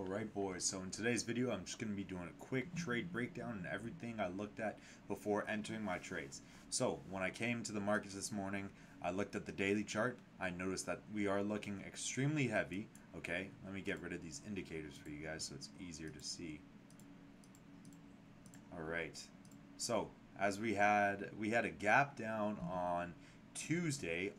Alright boys, so in today's video I'm just going to be doing a quick trade breakdown and everything I looked at before entering my trades. So when I came to the markets this morning, I looked at the daily chart. I noticed that we are looking extremely heavy. Okay, let me get rid of these indicators for you guys so it's easier to see. Alright, so as we had a gap down on Tuesday,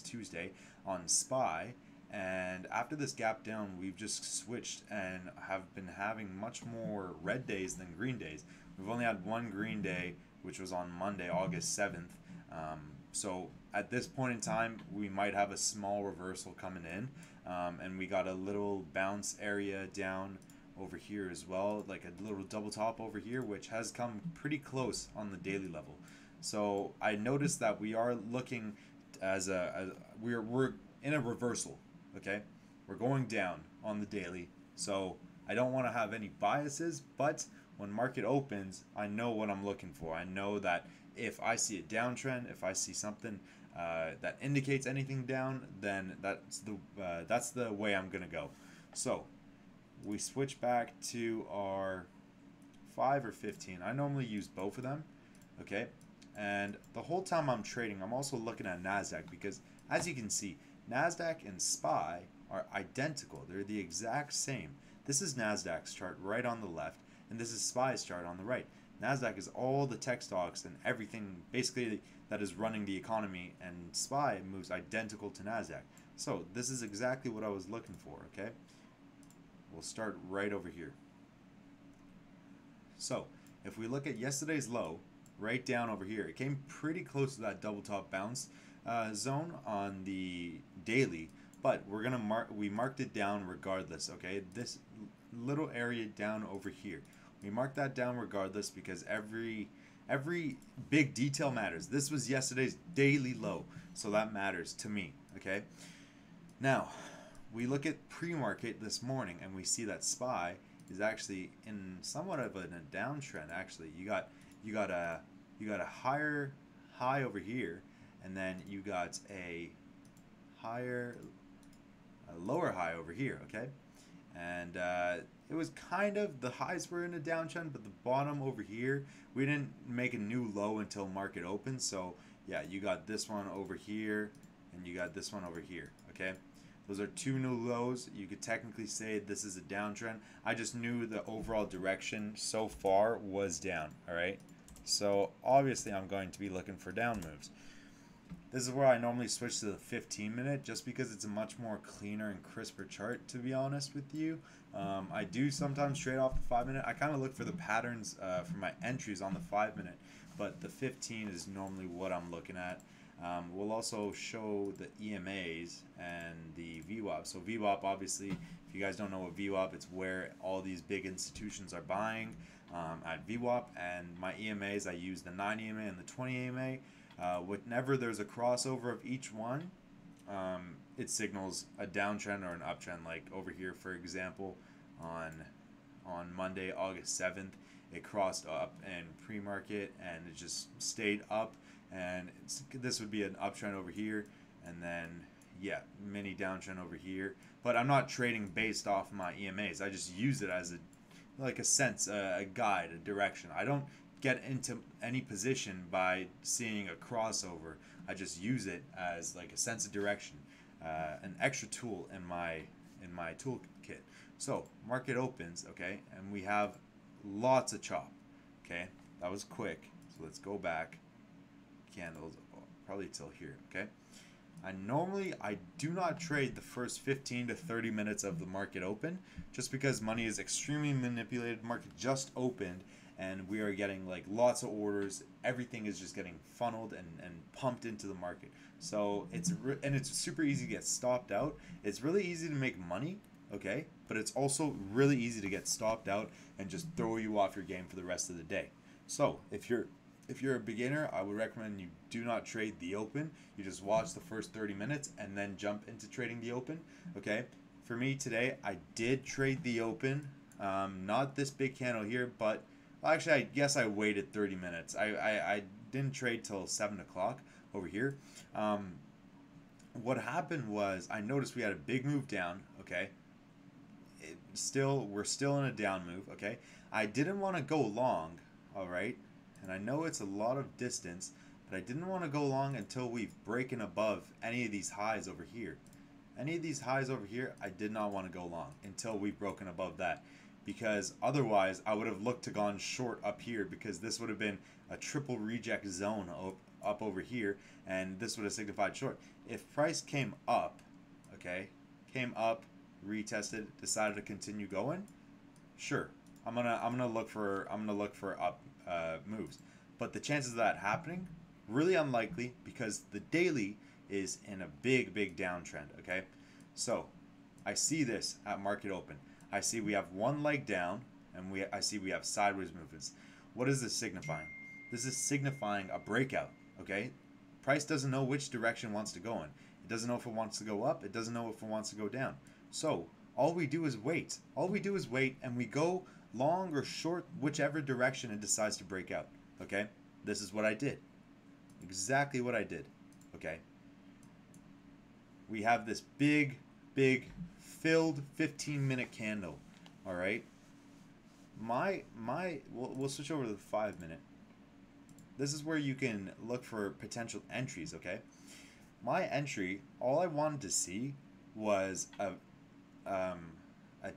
Tuesday on SPY. And after this gap down, we've just switched and have been having much more red days than green days. We've only had one green day, which was on Monday, August 7th. So at this point in time, we might have a small reversal coming in. And we got a little bounce area down over here as well, like a little double top over here, which has come pretty close on the daily level. So I noticed that we are looking we're in a reversal. Okay, we're going down on the daily, so I don't want to have any biases, but when market opens, I know what I'm looking for. I know that if I see a downtrend, if I see something that indicates anything down, then that's the way I'm gonna go. So we switch back to our 5 or 15. I normally use both of them. Okay, and the whole time I'm trading, I'm also looking at NASDAQ, because as you can see, NASDAQ and SPY are identical. They're the exact same. This is NASDAQ's chart right on the left, and this is SPY's chart on the right. NASDAQ is all the tech stocks and everything basically that is running the economy, and SPY moves identical to NASDAQ. So this is exactly what I was looking for, okay? We'll start right over here. So if we look at yesterday's low, right down over here, it came pretty close to that double top bounce zone on the daily, but we marked it down regardless. Okay, this little area down over here, we marked that down regardless, because every big detail matters. This was yesterday's daily low, so that matters to me. Okay, now we look at pre-market this morning and we see that SPY is actually in somewhat of a downtrend. Actually, you got a higher high over here, and then you got a lower high over here. Okay, and it was kind of, the highs were in a downtrend, but the bottom over here, we didn't make a new low until market open. So yeah, you got this one over here and you got this one over here. Okay, those are two new lows. You could technically say this is a downtrend. I just knew the overall direction so far was down. All right, so obviously I'm going to be looking for down moves. This is where I normally switch to the 15-minute, just because it's a much more cleaner and crisper chart, to be honest with you. I do sometimes trade off the 5-minute. I kind of look for the patterns for my entries on the 5-minute, but the 15 is normally what I'm looking at. We'll also show the EMAs and the VWAP. So VWAP, obviously, if you guys don't know what VWAP, it's where all these big institutions are buying at VWAP. And my EMAs, I use the 9 EMA and the 20 EMA. Whenever there's a crossover of each one, it signals a downtrend or an uptrend. Like over here, for example, on Monday, August 7th, it crossed up in pre-market and it just stayed up, and this would be an uptrend over here, and then yeah, mini downtrend over here. But I'm not trading based off my EMAs. I just use it as a guide, a direction. I don't get into any position by seeing a crossover. I just use it as like a sense of direction, an extra tool in my toolkit. So market opens, okay, and we have lots of chop. Okay, that was quick. So let's go back. Candles probably till here. Okay, I do not trade the first 15 to 30 minutes of the market open, just because money is extremely manipulated. Market just opened and we are getting like lots of orders. Everything is just getting funneled and pumped into the market. So it's super easy to get stopped out. It's really easy to make money, okay, but it's also really easy to get stopped out and just throw you off your game for the rest of the day. So if you're a beginner, I would recommend you do not trade the open. You just watch the first 30 minutes and then jump into trading the open. Okay, for me today, I did trade the open, not this big candle here, but actually, I guess I waited 30 minutes. I didn't trade till 7 o'clock over here. What happened was I noticed we had a big move down, okay? okay? We're still in a down move, okay? I didn't want to go long, all right? And I know it's a lot of distance, but I didn't want to go long until we've broken above any of these highs over here. Any of these highs over here, I did not want to go long until we've broken above that, because otherwise I would have looked to gone short up here, because this would have been a triple reject zone up over here, and this would have signified short. If price came up, okay, came up, retested, decided to continue going, sure, I'm gonna look for up moves, but the chances of that happening really unlikely, because the daily is in a big downtrend. Okay, so I see this at market open. I see we have one leg down, and I see we have sideways movements. What is this signifying? This is signifying a breakout. Okay, price doesn't know which direction it wants to go in. It doesn't know if it wants to go up. It doesn't know if it wants to go down. So all we do is wait. All we do is wait, and we go long or short, whichever direction it decides to break out. Okay, this is what I did. Exactly what I did. Okay, we have this big filled 15-minute candle. All right, we'll switch over to the 5-minute. This is where you can look for potential entries. Okay, my entry, all I wanted to see was a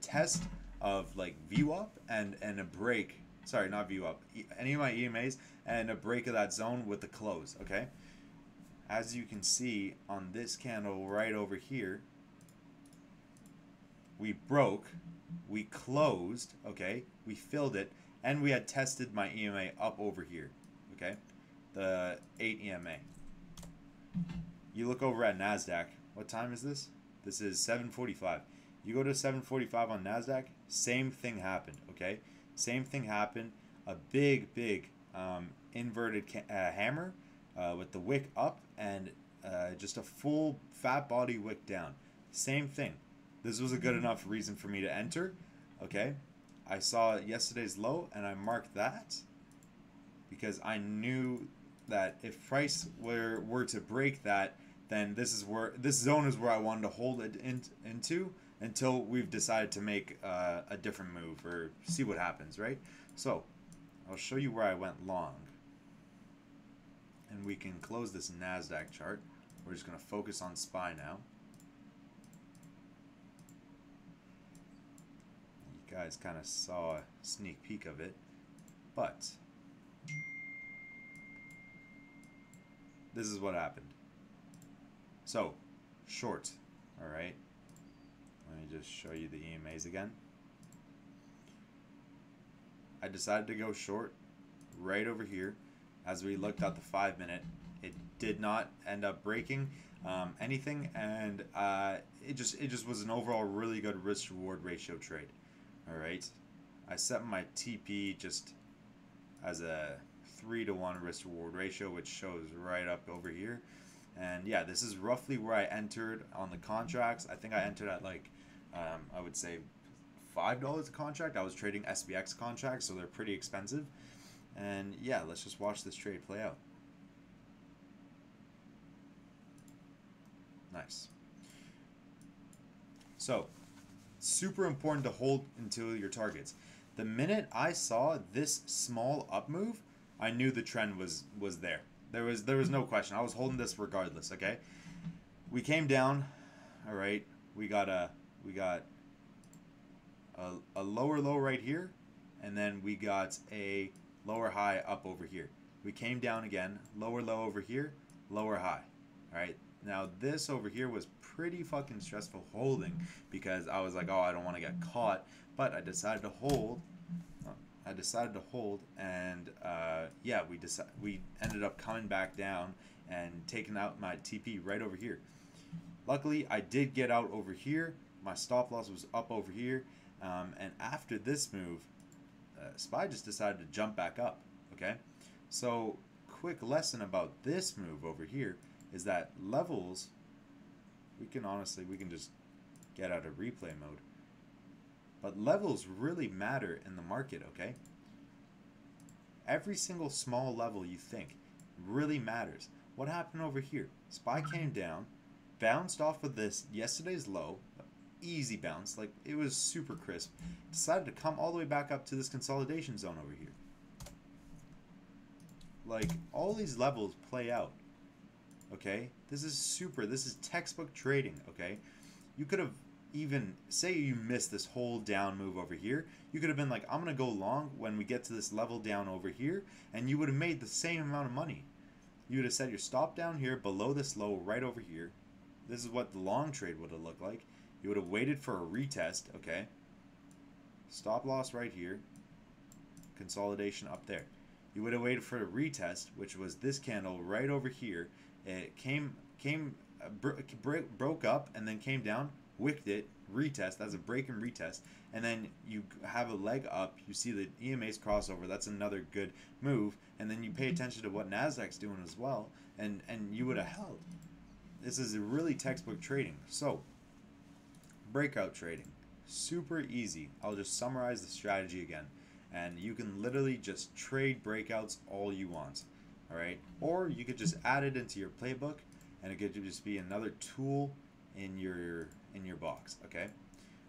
test of like VWAP and a break. Sorry, not VWAP. Any of my EMAs and a break of that zone with the close. Okay, as you can see on this candle right over here, we broke, we closed, okay, we filled it, and we had tested my EMA up over here. Okay, the 8 EMA. You look over at NASDAQ. What time is this? This is 7:45. You go to 7:45 on NASDAQ, same thing happened, okay? Same thing happened. A big inverted hammer with the wick up and just a full fat body wick down. Same thing. This was a good enough reason for me to enter, okay? I saw yesterday's low and I marked that because I knew that if price were to break that, then this zone is where I wanted to hold it into until we've decided to make a different move or see what happens, right? So I'll show you where I went long, and we can close this NASDAQ chart. We're just going to focus on SPY now. You guys kind of saw a sneak peek of it, but this is what happened. So, short, all right? Let me just show you the EMAs again. I decided to go short right over here. As we looked at the 5-minute, it did not end up breaking anything, and it just was an overall really good risk-reward ratio trade. All right, I set my TP just as a 3-to-1 risk-reward ratio, which shows right up over here. And yeah, this is roughly where I entered on the contracts. I think I entered at like, I would say $5 a contract. I was trading SPX contracts, so they're pretty expensive. And yeah, let's just watch this trade play out. Nice. So, super important to hold until your targets. The minute I saw this small up move, I knew the trend was there. There was no question. I was holding this regardless. Okay, we came down. All right, we got a lower low right here, and then we got a lower high up over here. We came down again, lower low over here, lower high. All right, now this over here was pretty fucking stressful holding because I was like, oh, I don't want to get caught, but I decided to hold. And yeah, we ended up coming back down and taking out my TP right over here. Luckily, I did get out over here. My stop loss was up over here, and after this move, SPY just decided to jump back up. Okay, so quick lesson about this move over here is that levels, we can just get out of replay mode. But levels really matter in the market, okay? Every single small level you think really matters. What happened over here? SPY came down, bounced off of this yesterday's low, easy bounce, like it was super crisp, decided to come all the way back up to this consolidation zone over here. Like, all these levels play out, okay? This is textbook trading, okay? You could have even, say you missed this whole down move over here, you could have been like, I'm going to go long when we get to this level down over here, and you would have made the same amount of money. You would have set your stop down here below this low right over here. This is what the long trade would have looked like. You would have waited for a retest, okay? Stop loss right here. Consolidation up there. You would have waited for a retest, which was this candle right over here. It broke up and then came down, wicked it, retest. That's a break and retest. And then you have a leg up. You see the EMA's crossover. That's another good move. And then you pay attention to what Nasdaq's doing as well, and you would have held. This is really textbook trading. So, breakout trading, super easy. I'll just summarize the strategy again, and you can literally just trade breakouts all you want. All right, or you could just add it into your playbook, and it could just be another tool in your box. Okay,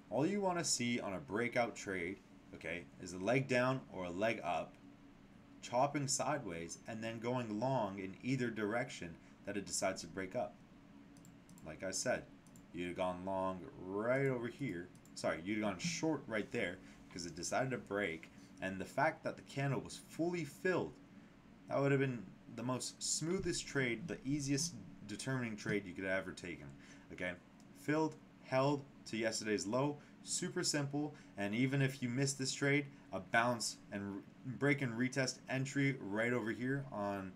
all you want to see on a breakout trade, okay, is a leg down or a leg up, chopping sideways, and then going long in either direction that it decides to break up. Like I said, you'd have gone long right over here. Sorry, you'd have gone short right there because it decided to break. And the fact that the candle was fully filled, that would have been the most smoothest trade, the easiest determining trade you could have ever taken. Okay, filled, held to yesterday's low, super simple. And even if you missed this trade, a bounce and break and retest entry right over here on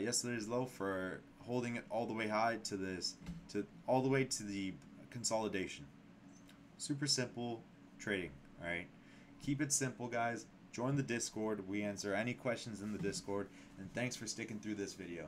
yesterday's low for holding it all the way high to this, all the way to the consolidation. Super simple trading. All right, keep it simple, guys. Join the Discord. We answer any questions in the Discord, and thanks for sticking through this video.